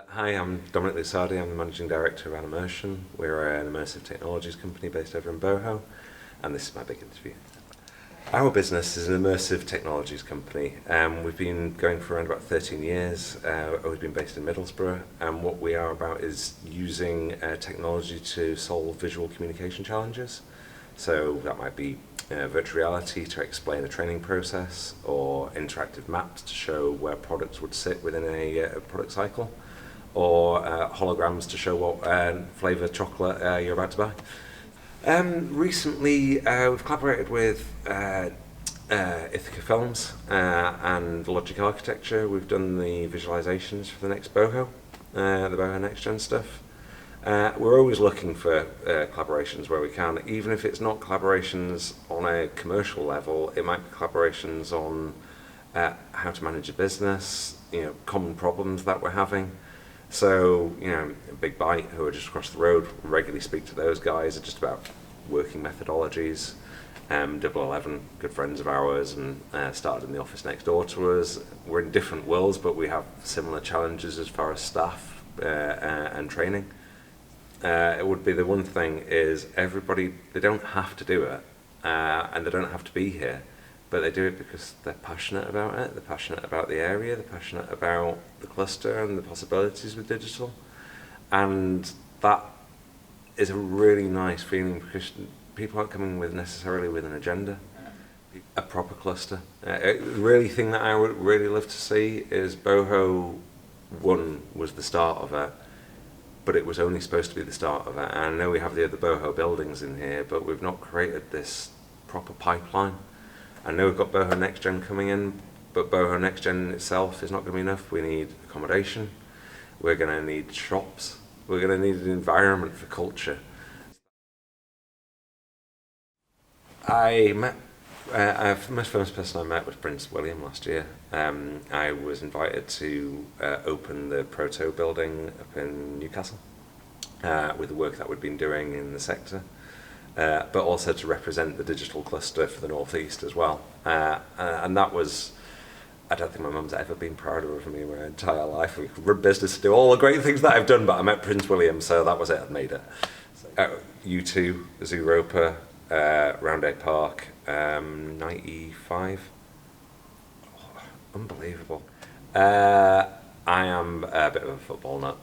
Hi, I'm Dominic Lusardi. I'm the Managing Director of Animmersion. We're an immersive technologies company based over in Boho, and this is my big interview. Our business is an immersive technologies company. We've been going for around about 13 years. We've been based in Middlesbrough, and what we are about is using technology to solve visual communication challenges. So that might be virtual reality to explain a training process, or interactive maps to show where products would sit within a product cycle, or holograms to show what flavour chocolate you're about to buy. Recently, we've collaborated with Ithaca Films and Logic Architecture. We've done the visualisations for the next Boho, the Boho Next Gen stuff. We're always looking for collaborations where we can, even if it's not collaborations on a commercial level. It might be collaborations on how to manage a business, common problems that we're having. So, Big Bite, who are just across the road, regularly speak to those guys just about working methodologies. 011, good friends of ours, and started in the office next door to us. We're in different worlds, but we have similar challenges as far as staff and training. It would be the one thing is everybody, they don't have to do it, and they don't have to be here, but they do it because they're passionate about it, they're passionate about the area, they're passionate about the cluster and the possibilities with digital. And that is a really nice feeling because people aren't coming necessarily with an agenda, a proper cluster. The really thing that I would really love to see is Boho 1 was the start of it, but it was only supposed to be the start of it. And I know we have the other Boho buildings in here, but we've not created this proper pipeline. I know we've got Boho Next Gen coming in, but Boho Next Gen itself is not going to be enough. We need accommodation, we're going to need shops, we're going to need an environment for culture. The most famous person I met was Prince William last year. I was invited to open the Proto building up in Newcastle with the work that we'd been doing in the sector. But also to represent the digital cluster for the North East as well. And that was, I don't think my mum's ever been prouder of me in my entire life. We could run business to do all the great things that I've done, but I met Prince William, so that was it, I'd made it. U2, Zooropa, Roundhay Park, 95. Oh, unbelievable. I am a bit of a football nut.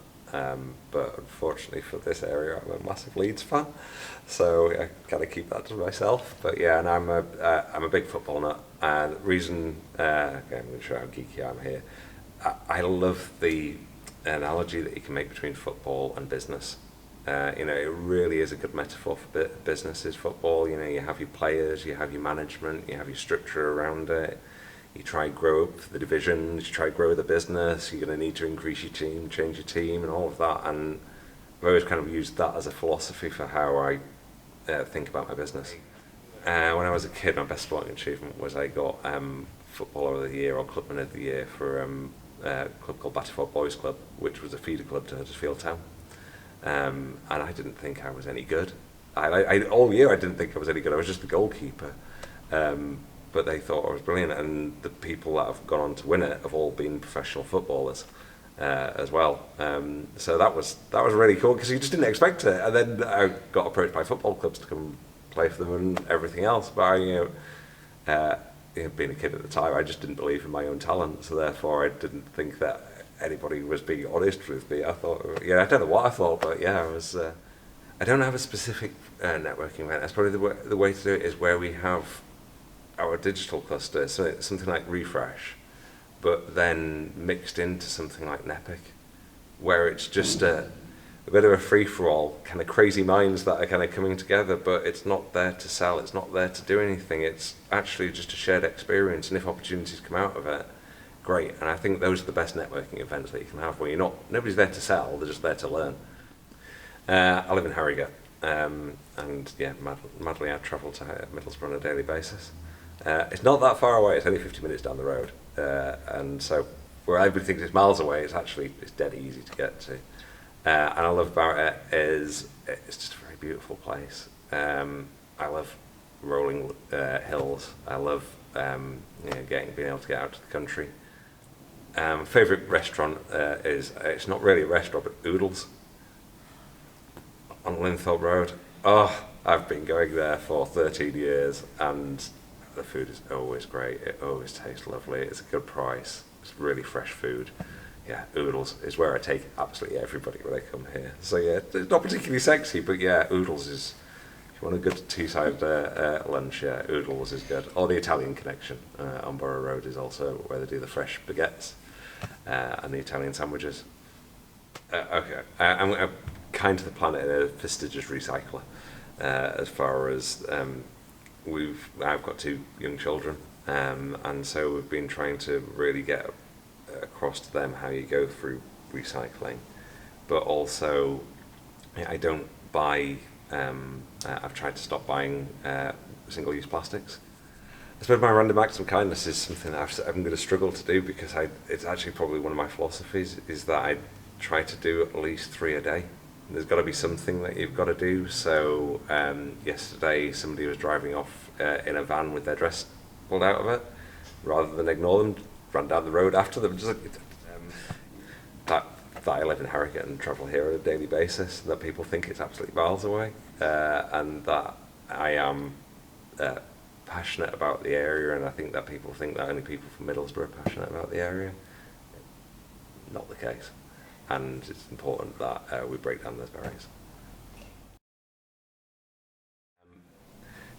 But unfortunately for this area, I'm a massive Leeds fan, so I kind of keep that to myself. But yeah, and I'm a big football nut. And the reason, I'm going to show how geeky I am here. I love the analogy that you can make between football and business. It really is a good metaphor for business. Football. You have your players, you have your management, you have your structure around it. You try and grow up the divisions, you try to grow the business, you're going to need to increase your team, change your team, and all of that. And I've always kind of used that as a philosophy for how I think about my business. When I was a kid, my best sporting achievement was I got Footballer of the Year or Clubman of the Year for a club called Batterford Boys Club, which was a feeder club to Huddersfield Town. And I didn't think I was any good. All year I didn't think I was any good, I was just the goalkeeper. But they thought I was brilliant, and the people that have gone on to win it have all been professional footballers as well. So that was really cool because you just didn't expect it. And then I got approached by football clubs to come play for them and everything else. But being a kid at the time, I just didn't believe in my own talent. So therefore, I didn't think that anybody was being honest with me. I thought, I don't know what I thought, but I was. I don't have a specific networking event. That's probably the way to do it is where we have our digital cluster, so something like Refresh, but then mixed into something like Nepic, where it's just a bit of a free-for-all, kind of crazy minds that are kind of coming together, but it's not there to sell, it's not there to do anything, it's actually just a shared experience, and if opportunities come out of it, great. And I think those are the best networking events that you can have, where nobody's there to sell, they're just there to learn. I live in Harrogate, and madly I travel to Middlesbrough on a daily basis. It's not that far away, it's only 50 minutes down the road, and so where everybody thinks it's miles away, it's dead easy to get to. And I love about it is it's just a very beautiful place. I love rolling hills, I love being able to get out to the country. Favourite restaurant is, it's not really a restaurant, but Oodles on Linthorpe Road. Oh, I've been going there for 13 years and the food is always great. It always tastes lovely. It's a good price. It's really fresh food. Yeah, Oodles is where I take absolutely everybody when I come here. So yeah, it's not particularly sexy, but yeah, Oodles is, if you want a good Teesside lunch, yeah, Oodles is good. Or the Italian Connection on Borough Road is also where they do the fresh baguettes and the Italian sandwiches. Okay, I'm kind to the planet a fastidious recycler as far as I've got 2 young children, and so we've been trying to really get across to them how you go through recycling, but also I don't buy. I've tried to stop buying single-use plastics. I suppose my random acts of kindness is something that I'm going to struggle to do because it's actually probably one of my philosophies is that I try to do at least 3 a day. There's got to be something that you've got to do. So yesterday somebody was driving off in a van with their dress pulled out of it. Rather than ignore them, ran down the road after them. Just like, that I live in Harrogate and travel here on a daily basis, that people think it's absolutely miles away, and that I am passionate about the area, and I think that people think that only people from Middlesbrough are passionate about the area. Not the case. And it's important that we break down those barriers.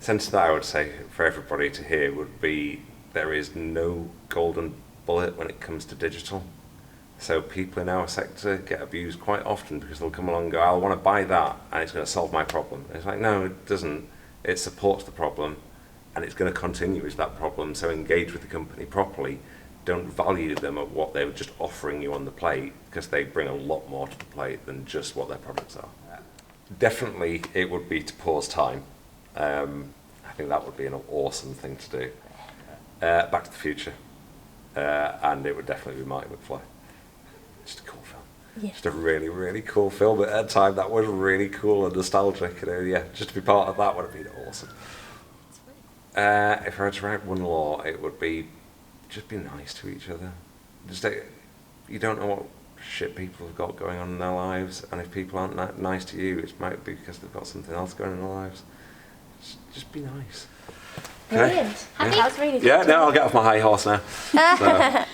Sense that I would say for everybody to hear would be there is no golden bullet when it comes to digital. So people in our sector get abused quite often because they'll come along and go, I want to buy that and it's going to solve my problem. And it's like, no, it doesn't. It supports the problem and it's going to continue as that problem. So engage with the company properly. Don't value them at what they're just offering you on the plate because they bring a lot more to the plate than just what their products are. Definitely it would be to pause time. I think that would be an awesome thing to do. Back to the Future. And it would definitely be Marty McFly. Just a cool film. Yeah. Just a really, really cool film. But at the time that was really cool and nostalgic. You know, yeah, just to be part of that would have been awesome. If I had to write one law, it would be just be nice to each other. Just you don't know what shit people have got going on in their lives, and if people aren't nice to you, it might be because they've got something else going on in their lives. Just be nice. Brilliant. Okay? That was really good. Yeah, no, I'll get off my high horse now. So.